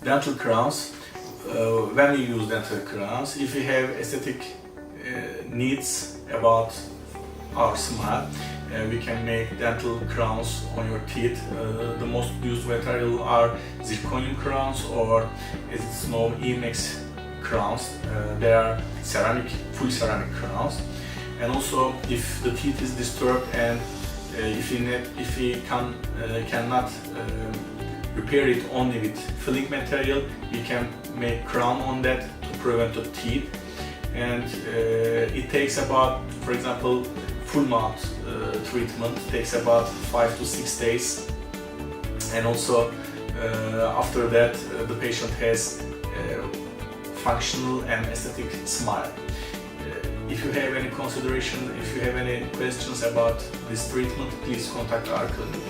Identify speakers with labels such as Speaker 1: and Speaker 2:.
Speaker 1: dental crowns. When we use dental crowns, if you have aesthetic needs about our smile, we can make dental crowns on your teeth. The most used material are zirconium crowns, or as it's known, EMX crowns. They are ceramic, full ceramic crowns. And also, if the teeth is disturbed and if we cannot repair it only with filling material, we can make crown on that to prevent the teeth. And it takes about, for example, full mouth treatment takes about 5 to 6 days, and also after that the patient has functional and aesthetic smile. If you have any consideration, if you have any questions about this treatment, please contact our clinic.